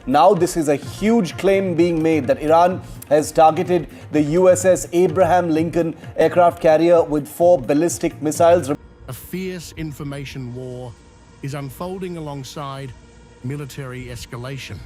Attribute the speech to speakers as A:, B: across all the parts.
A: Now this is a huge claim being made that Iran has targeted the USS Abraham Lincoln aircraft carrier with 4 ballistic missiles.
B: A fierce information war is unfolding alongside military escalation.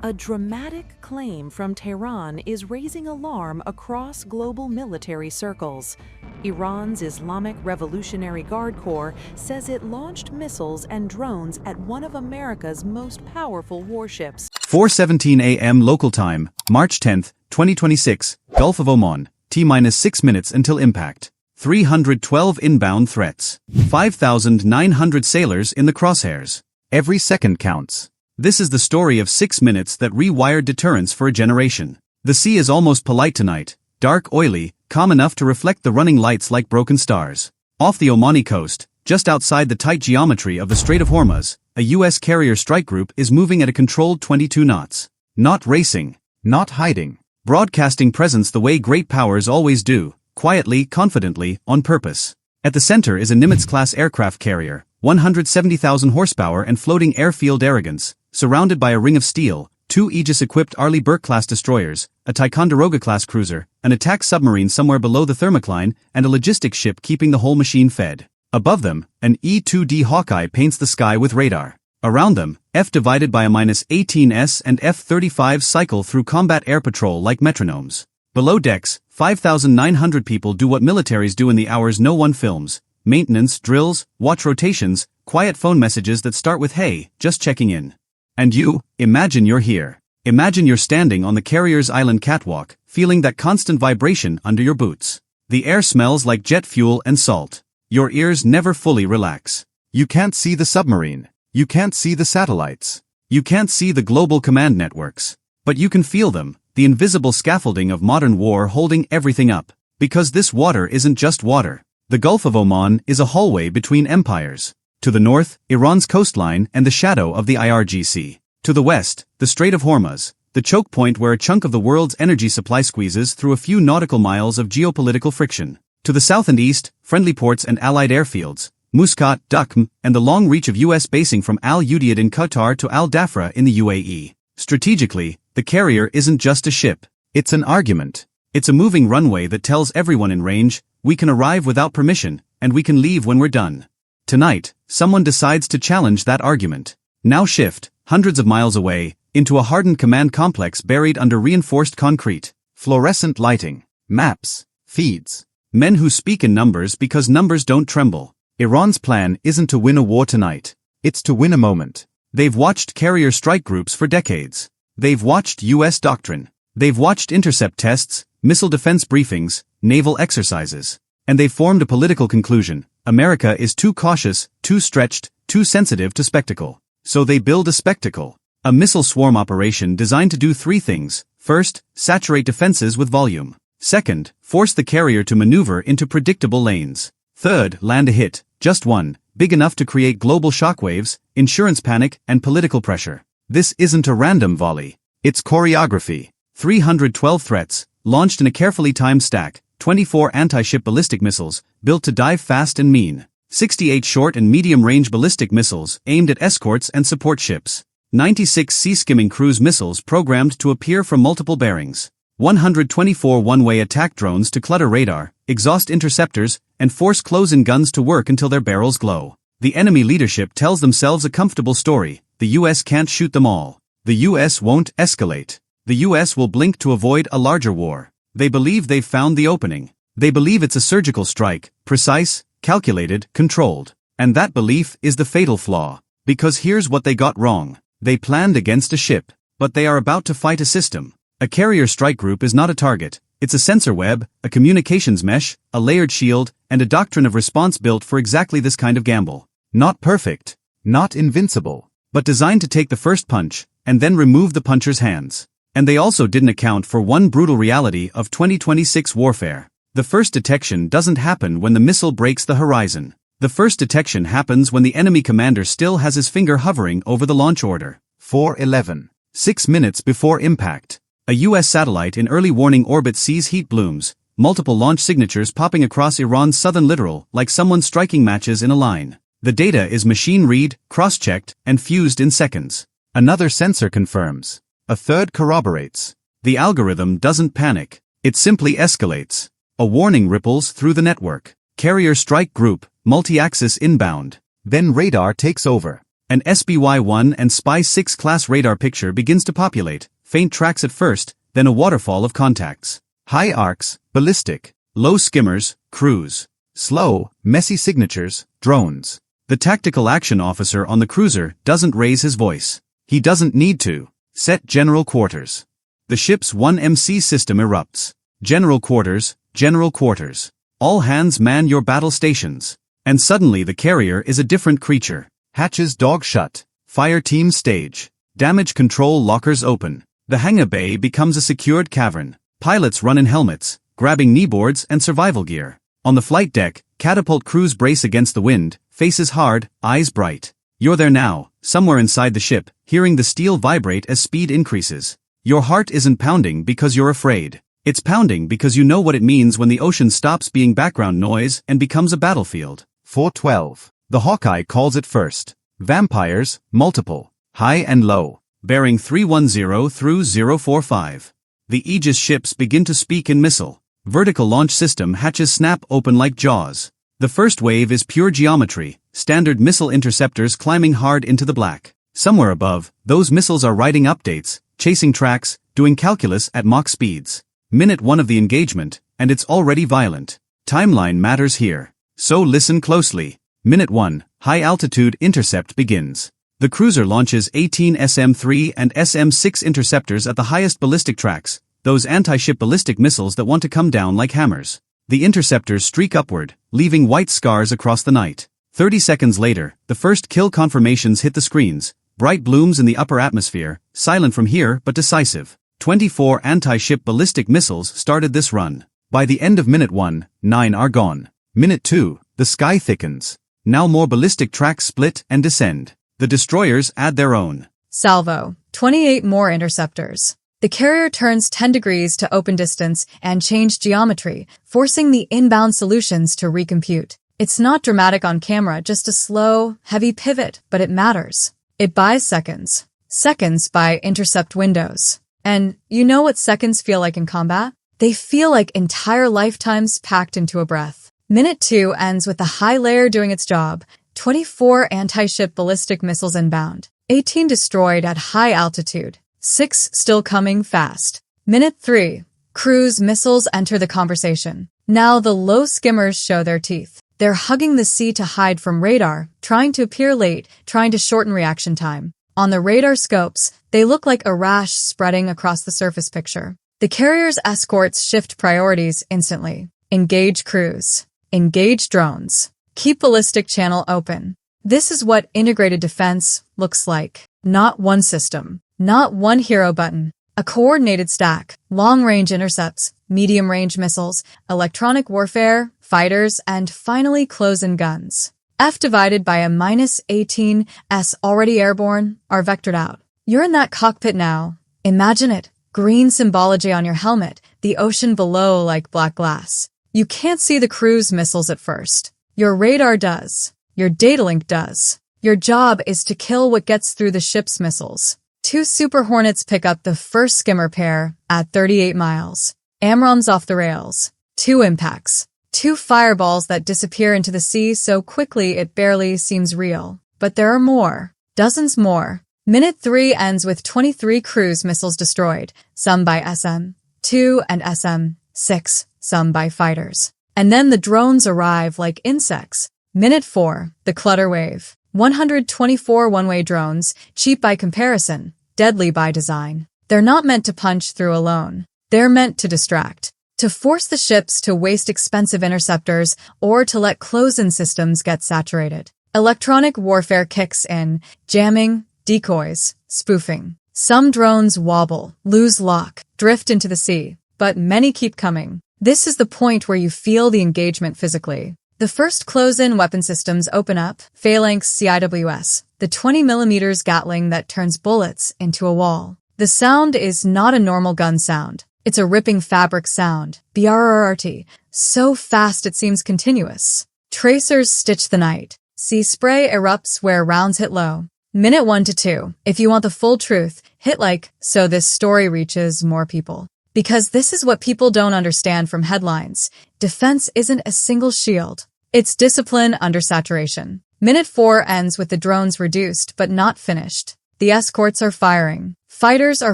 C: A dramatic claim from Tehran is raising alarm across global military circles. Iran's Islamic Revolutionary Guard Corps says it launched missiles and drones at one of America's most powerful warships.
D: 4:17 a.m. local time, March 10, 2026, Gulf of Oman, T-6 minutes until impact. 312 inbound threats. 5,900 sailors in the crosshairs. Every second counts. This is the story of 6 minutes that rewired deterrence for a generation. The sea is almost polite tonight, dark, oily, calm enough to reflect the running lights like broken stars. Off the Omani coast, just outside the tight geometry of the Strait of Hormuz, a U.S. carrier strike group is moving at a controlled 22 knots. Not racing. Not hiding. Broadcasting presence the way great powers always do, quietly, confidently, on purpose. At the center is a Nimitz-class aircraft carrier, 170,000 horsepower and floating airfield arrogance, surrounded by a ring of steel, 2 Aegis-equipped Arleigh Burke-class destroyers, a Ticonderoga-class cruiser, an attack submarine somewhere below the thermocline, and a logistics ship keeping the whole machine fed. Above them, an E-2D Hawkeye paints the sky with radar. Around them, F divided by a -18S and F-35 cycle through combat air patrol like metronomes. Below decks, 5,900 people do what militaries do in the hours no one films: maintenance, drills, watch rotations, quiet phone messages that start with "Hey, just checking in." And you, imagine you're here. Imagine you're standing on the carrier's island catwalk, feeling that constant vibration under your boots. The air smells like jet fuel and salt. Your ears never fully relax. You can't see the submarine. You can't see the satellites. You can't see the global command networks. But you can feel them, the invisible scaffolding of modern war holding everything up. Because this water isn't just water. The Gulf of Oman is a hallway between empires. To the north, Iran's coastline and the shadow of the IRGC. To the west, the Strait of Hormuz, the choke point where a chunk of the world's energy supply squeezes through a few nautical miles of geopolitical friction. To the south and east, friendly ports and allied airfields, Muscat, Duqm, and the long reach of U.S. basing from Al Udeid in Qatar to Al Dhafra in the UAE. Strategically, the carrier isn't just a ship. It's an argument. It's a moving runway that tells everyone in range, we can arrive without permission, and we can leave when we're done. Tonight, someone decides to challenge that argument. Now shift, hundreds of miles away, into a hardened command complex buried under reinforced concrete. Fluorescent lighting. Maps. Feeds. Men who speak in numbers because numbers don't tremble. Iran's plan isn't to win a war tonight. It's to win a moment. They've watched carrier strike groups for decades. They've watched U.S. doctrine. They've watched intercept tests, missile defense briefings, naval exercises. And they've formed a political conclusion. America is too cautious, too stretched, too sensitive to spectacle. So they build a spectacle. A missile swarm operation designed to do 3 things. First, saturate defenses with volume. Second, force the carrier to maneuver into predictable lanes. Third, land a hit, just one, big enough to create global shockwaves, insurance panic, and political pressure. This isn't a random volley. It's choreography. 312 threats, launched in a carefully timed stack, 24 anti-ship ballistic missiles, built to dive fast and mean. 68 short and medium-range ballistic missiles, aimed at escorts and support ships. 96 sea-skimming cruise missiles programmed to appear from multiple bearings. 124 one-way attack drones to clutter radar, exhaust interceptors, and force close-in guns to work until their barrels glow. The enemy leadership tells themselves a comfortable story. The U.S. can't shoot them all. The U.S. won't escalate. The U.S. will blink to avoid a larger war. They believe they've found the opening. They believe it's a surgical strike, precise, calculated, controlled. And that belief is the fatal flaw. Because here's what they got wrong. They planned against a ship. But they are about to fight a system. A carrier strike group is not a target. It's a sensor web, a communications mesh, a layered shield, and a doctrine of response built for exactly this kind of gamble. Not perfect. Not invincible. But designed to take the first punch, and then remove the puncher's hands. And they also didn't account for one brutal reality of 2026 warfare. The first detection doesn't happen when the missile breaks the horizon. The first detection happens when the enemy commander still has his finger hovering over the launch order. 4:11. 6 minutes before impact. A U.S. satellite in early warning orbit sees heat blooms, multiple launch signatures popping across Iran's southern littoral like someone striking matches in a line. The data is machine-read, cross-checked, and fused in seconds. Another sensor confirms. A third corroborates. The algorithm doesn't panic. It simply escalates. A warning ripples through the network. Carrier strike group, multi-axis inbound. Then radar takes over. An SBY-1 and SPY-6 class radar picture begins to populate, faint tracks at first, then a waterfall of contacts. High arcs, ballistic. Low skimmers, cruise. Slow, messy signatures, drones. The tactical action officer on the cruiser doesn't raise his voice. He doesn't need to. Set general quarters. The ship's 1MC system erupts. General quarters, general quarters. All hands man your battle stations. And suddenly the carrier is a different creature. Hatches dog shut. Fire team stage. Damage control lockers open. The hangar bay becomes a secured cavern. Pilots run in helmets, grabbing kneeboards and survival gear. On the flight deck, catapult crews brace against the wind, faces hard, eyes bright. You're there now, somewhere inside the ship, hearing the steel vibrate as speed increases. Your heart isn't pounding because you're afraid. It's pounding because you know what it means when the ocean stops being background noise and becomes a battlefield. 412. The Hawkeye calls it first. Vampires, multiple. High and low. Bearing 310 through 045. The Aegis ships begin to speak in missile. Vertical launch system hatches snap open like jaws. The first wave is pure geometry, standard missile interceptors climbing hard into the black. Somewhere above, those missiles are writing updates, chasing tracks, doing calculus at Mach speeds. Minute 1 of the engagement, and it's already violent. Timeline matters here. So listen closely. Minute 1, high-altitude intercept begins. The cruiser launches 18 SM-3 and SM-6 interceptors at the highest ballistic tracks, those anti-ship ballistic missiles that want to come down like hammers. The interceptors streak upward, leaving white scars across the night. 30 seconds later, the first kill confirmations hit the screens, bright blooms in the upper atmosphere, silent from here but decisive. 24 anti-ship ballistic missiles started this run. By the end of minute 1, 9 are gone. Minute 2, the sky thickens. Now more ballistic tracks split and descend. The destroyers add their own.
E: Salvo, 28 more interceptors. The carrier turns 10 degrees to open distance and change geometry, forcing the inbound solutions to recompute. It's not dramatic on camera, just a slow, heavy pivot, but it matters. It buys seconds. Seconds buy intercept windows. And you know what seconds feel like in combat? They feel like entire lifetimes packed into a breath. Minute 2 ends with the high layer doing its job. 24 anti-ship ballistic missiles inbound. 18 destroyed at high altitude. 6 still coming fast. Minute 3. Cruise missiles enter the conversation. Now the low skimmers show their teeth. They're hugging the sea to hide from radar, trying to appear late, trying to shorten reaction time. On the radar scopes, they look like a rash spreading across the surface picture. The carrier's escorts shift priorities instantly. Engage cruise. Engage drones. Keep ballistic channel open. This is what integrated defense looks like. Not one system. Not one hero button. A coordinated stack. Long-range intercepts, medium-range missiles, electronic warfare, fighters, and finally close-in guns. F divided by a -18 S already airborne are vectored out. You're in that cockpit now. Imagine it. Green symbology on your helmet, the ocean below like black glass. You can't see the cruise missiles at first. Your radar does. Your data link does. Your job is to kill what gets through the ship's missiles. 2 Super Hornets pick up the first skimmer pair at 38 miles. AMRAAM's off the rails. 2 impacts. 2 fireballs that disappear into the sea so quickly it barely seems real. But there are more. Dozens more. Minute 3 ends with 23 cruise missiles destroyed, some by SM-2 and SM-6, some by fighters. And then the drones arrive like insects. Minute 4, the clutter wave. 124 one-way drones, cheap by comparison, deadly by design. They're not meant to punch through alone. They're meant to distract. To force the ships to waste expensive interceptors or to let close-in systems get saturated. Electronic warfare kicks in, jamming, decoys, spoofing. Some drones wobble, lose lock, drift into the sea, but many keep coming. This is the point where you feel the engagement physically. The first close-in weapon systems open up, Phalanx CIWS, the 20mm Gatling that turns bullets into a wall. The sound is not a normal gun sound. It's a ripping fabric sound, BRRRT, so fast it seems continuous. Tracers stitch the night. Sea spray erupts where rounds hit low. Minute 1 to 2. If you want the full truth, hit like so this story reaches more people. Because this is what people don't understand from headlines. Defense isn't a single shield. It's discipline under saturation. Minute 4 ends with the drones reduced but not finished. The escorts are firing. Fighters are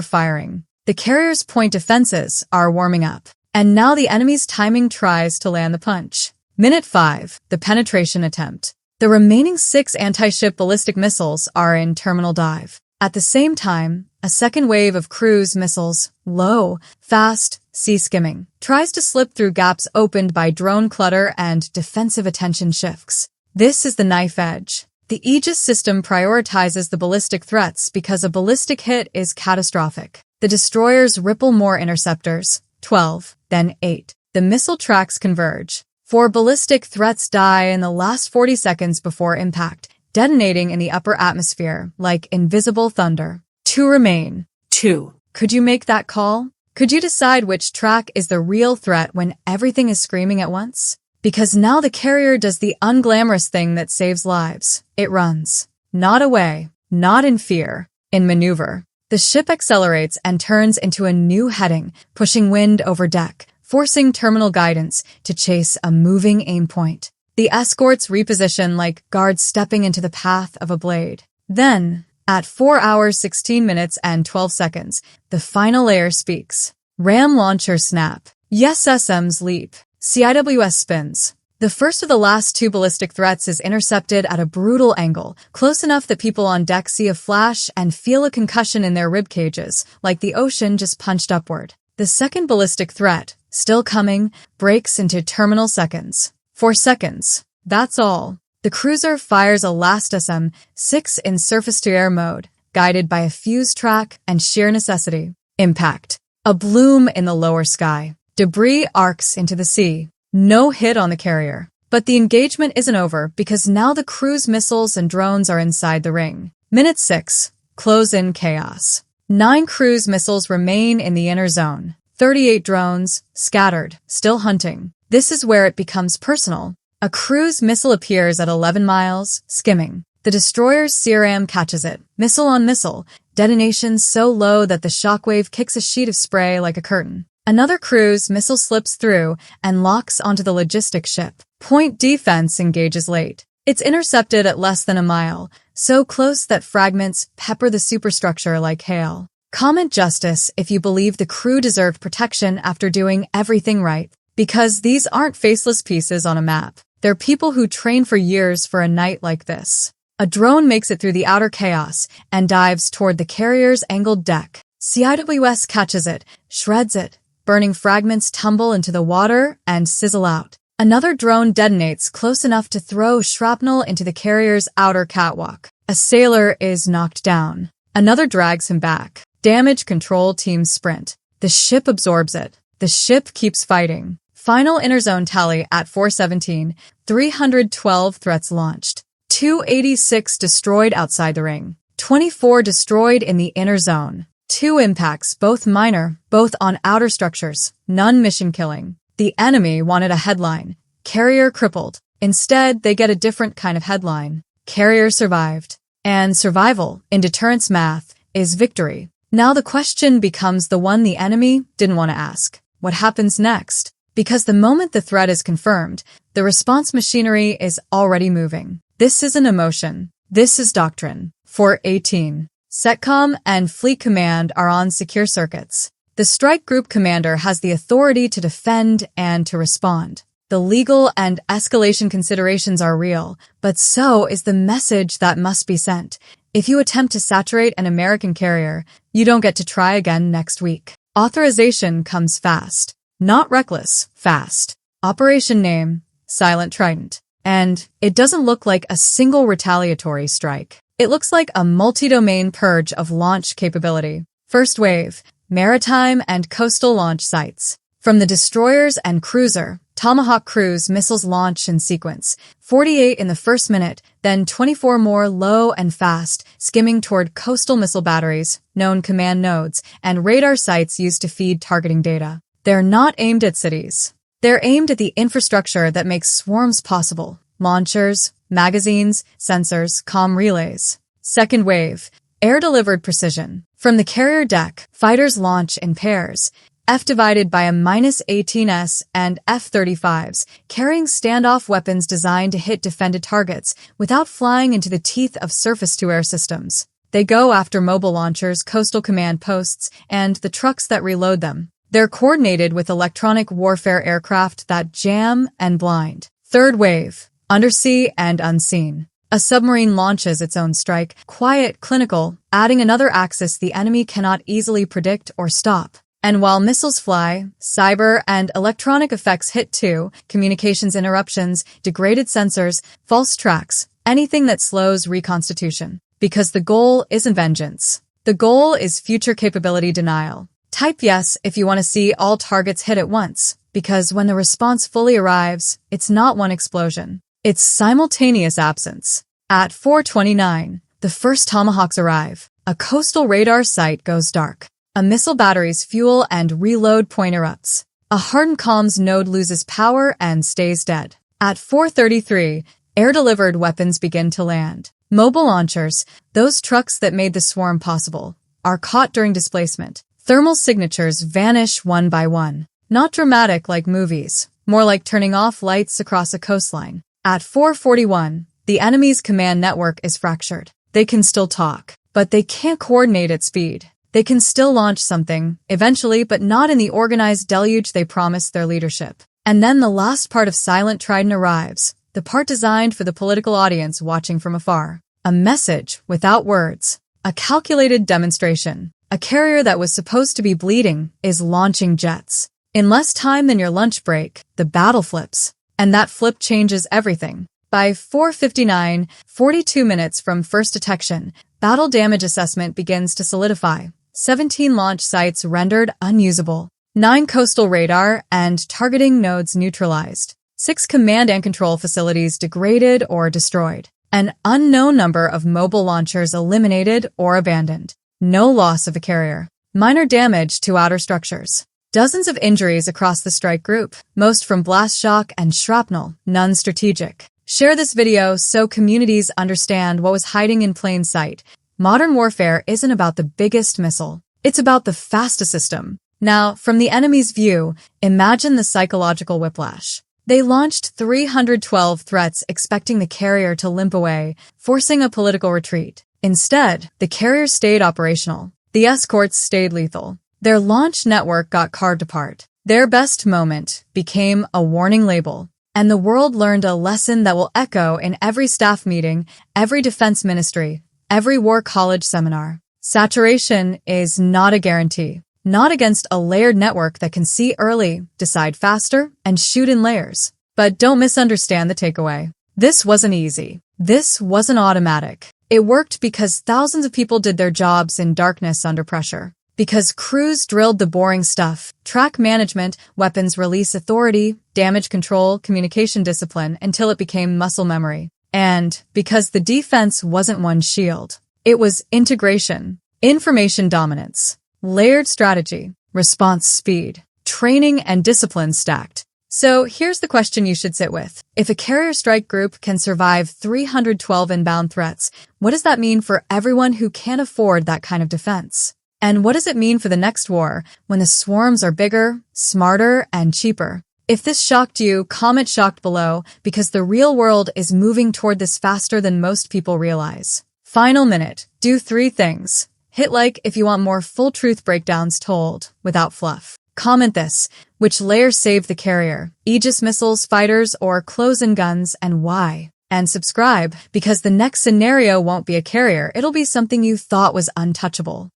E: firing. The carriers' point defenses are warming up. And now the enemy's timing tries to land the punch. Minute 5. The penetration attempt. The remaining 6 anti-ship ballistic missiles are in terminal dive. At the same time, a second wave of cruise missiles, low, fast, sea-skimming, tries to slip through gaps opened by drone clutter and defensive attention shifts. This is the knife edge. The Aegis system prioritizes the ballistic threats because a ballistic hit is catastrophic. The destroyers ripple more interceptors, 12, then 8. The missile tracks converge. 4 ballistic threats die in the last 40 seconds before impact, detonating in the upper atmosphere like invisible thunder. 2 remain. 2. Could you make that call? Could you decide which track is the real threat when everything is screaming at once? Because now the carrier does the unglamorous thing that saves lives. It runs. Not away. Not in fear. In maneuver. The ship accelerates and turns into a new heading, pushing wind over deck, forcing terminal guidance to chase a moving aim point. The escorts reposition like guards stepping into the path of a blade. Then, at 4 hours 16 minutes and 12 seconds, the final layer speaks. Ram launcher snap. ESSM's leap. CIWS spins. The first of the last 2 ballistic threats is intercepted at a brutal angle, close enough that people on deck see a flash and feel a concussion in their rib cages, like the ocean just punched upward. The second ballistic threat, still coming, breaks into terminal seconds. 4 seconds. That's all. The cruiser fires a last SM-6 in surface-to-air mode, guided by a fuse track and sheer necessity. Impact. A bloom in the lower sky. Debris arcs into the sea. No hit on the carrier. But the engagement isn't over because now the cruise missiles and drones are inside the ring. Minute 6. Close-in chaos. 9 cruise missiles remain in the inner zone. 38 drones, scattered, still hunting. This is where it becomes personal. A cruise missile appears at 11 miles, skimming. The destroyer's CRM catches it, missile on missile, detonation so low that the shockwave kicks a sheet of spray like a curtain. Another cruise missile slips through and locks onto the logistics ship. Point defense engages late. It's intercepted at less than a mile, so close that fragments pepper the superstructure like hail. Comment justice if you believe the crew deserved protection after doing everything right. Because these aren't faceless pieces on a map. They're people who train for years for a night like this. A drone makes it through the outer chaos and dives toward the carrier's angled deck. CIWS catches it, shreds it. Burning fragments tumble into the water and sizzle out. Another drone detonates close enough to throw shrapnel into the carrier's outer catwalk. A sailor is knocked down. Another drags him back. Damage control teams sprint. The ship absorbs it. The ship keeps fighting. Final inner zone tally at 4:17. 312 threats launched. 286 destroyed outside the ring. 24 destroyed in the inner zone. 2 impacts, both minor, both on outer structures. None mission killing. The enemy wanted a headline. Carrier crippled. Instead, they get a different kind of headline. Carrier survived. And survival, in deterrence math, is victory. Now the question becomes the one the enemy didn't want to ask. What happens next? Because the moment the threat is confirmed, the response machinery is already moving. This isn't emotion. This is doctrine. 4:18. SETCOM and Fleet Command are on secure circuits. The strike group commander has the authority to defend and to respond. The legal and escalation considerations are real, but so is the message that must be sent. If you attempt to saturate an American carrier, you don't get to try again next week. Authorization comes fast. Not reckless, fast. Operation name, Silent Trident. And it doesn't look like a single retaliatory strike. It looks like a multi-domain purge of launch capability. First wave, maritime and coastal launch sites. From the destroyers and cruiser, Tomahawk cruise missiles launch in sequence. 48 in the first minute, then 24 more low and fast, skimming toward coastal missile batteries, known command nodes, and radar sites used to feed targeting data. They're not aimed at cities. They're aimed at the infrastructure that makes swarms possible. Launchers, magazines, sensors, comm relays. Second wave, air-delivered precision. From the carrier deck, fighters launch in pairs, F divided by a -18S and F-35s, carrying standoff weapons designed to hit defended targets without flying into the teeth of surface-to-air systems. They go after mobile launchers, coastal command posts, and the trucks that reload them. They're coordinated with electronic warfare aircraft that jam and blind. Third wave, undersea and unseen. A submarine launches its own strike, quiet, clinical, adding another axis the enemy cannot easily predict or stop. And while missiles fly, cyber and electronic effects hit too, communications interruptions, degraded sensors, false tracks, anything that slows reconstitution. Because the goal isn't vengeance. The goal is future capability denial. Type yes if you want to see all targets hit at once, because when the response fully arrives, it's not one explosion. It's simultaneous absence. At 4:29, the first Tomahawks arrive. A coastal radar site goes dark. A missile battery's fuel and reload point erupts. A hardened comms node loses power and stays dead. At 4:33, air-delivered weapons begin to land. Mobile launchers, those trucks that made the swarm possible, are caught during displacement. Thermal signatures vanish one by one. Not dramatic like movies, more like turning off lights across a coastline. At 4:41, the enemy's command network is fractured. They can still talk, but they can't coordinate at speed. They can still launch something, eventually, but not in the organized deluge they promised their leadership. And then the last part of Silent Trident arrives, the part designed for the political audience watching from afar. A message without words. A calculated demonstration. A carrier that was supposed to be bleeding is launching jets. In less time than your lunch break, the battle flips. And that flip changes everything. By 4:59, 42 minutes from first detection, battle damage assessment begins to solidify. 17 launch sites rendered unusable. 9 coastal radar and targeting nodes neutralized. 6 command and control facilities degraded or destroyed. An unknown number of mobile launchers eliminated or abandoned. No loss of a carrier. Minor damage to outer structures. Dozens of injuries across the strike group, most from blast shock and shrapnel, none strategic. Share this video so communities understand what was hiding in plain sight. Modern warfare isn't about the biggest missile. It's about the fastest system. Now, from the enemy's view, imagine the psychological whiplash. They launched 312 threats expecting the carrier to limp away, forcing a political retreat. Instead, the carrier stayed operational. The escorts stayed lethal. Their launch network got carved apart. Their best moment became a warning label. And the world learned a lesson that will echo in every staff meeting, every defense ministry, every war college seminar. Saturation is not a guarantee. Not against a layered network that can see early, decide faster, and shoot in layers. But don't misunderstand the takeaway. This wasn't easy. This wasn't automatic. It worked because thousands of people did their jobs in darkness under pressure. Because crews drilled the boring stuff, track management, weapons release authority, damage control, communication discipline, until it became muscle memory. And because the defense wasn't one shield. It was integration, information dominance, layered strategy, response speed, training and discipline stacked. So here's the question you should sit with. If a carrier strike group can survive 312 inbound threats, what does that mean for everyone who can't afford that kind of defense? And what does it mean for the next war, when the swarms are bigger, smarter, and cheaper? If this shocked you, comment shocked below, because the real world is moving toward this faster than most people realize. Final minute. Do 3 things. Hit like if you want more full truth breakdowns told, without fluff. Comment this. Which layer saved the carrier? Aegis missiles, fighters, or close-in guns, and why? And subscribe, because the next scenario won't be a carrier, it'll be something you thought was untouchable.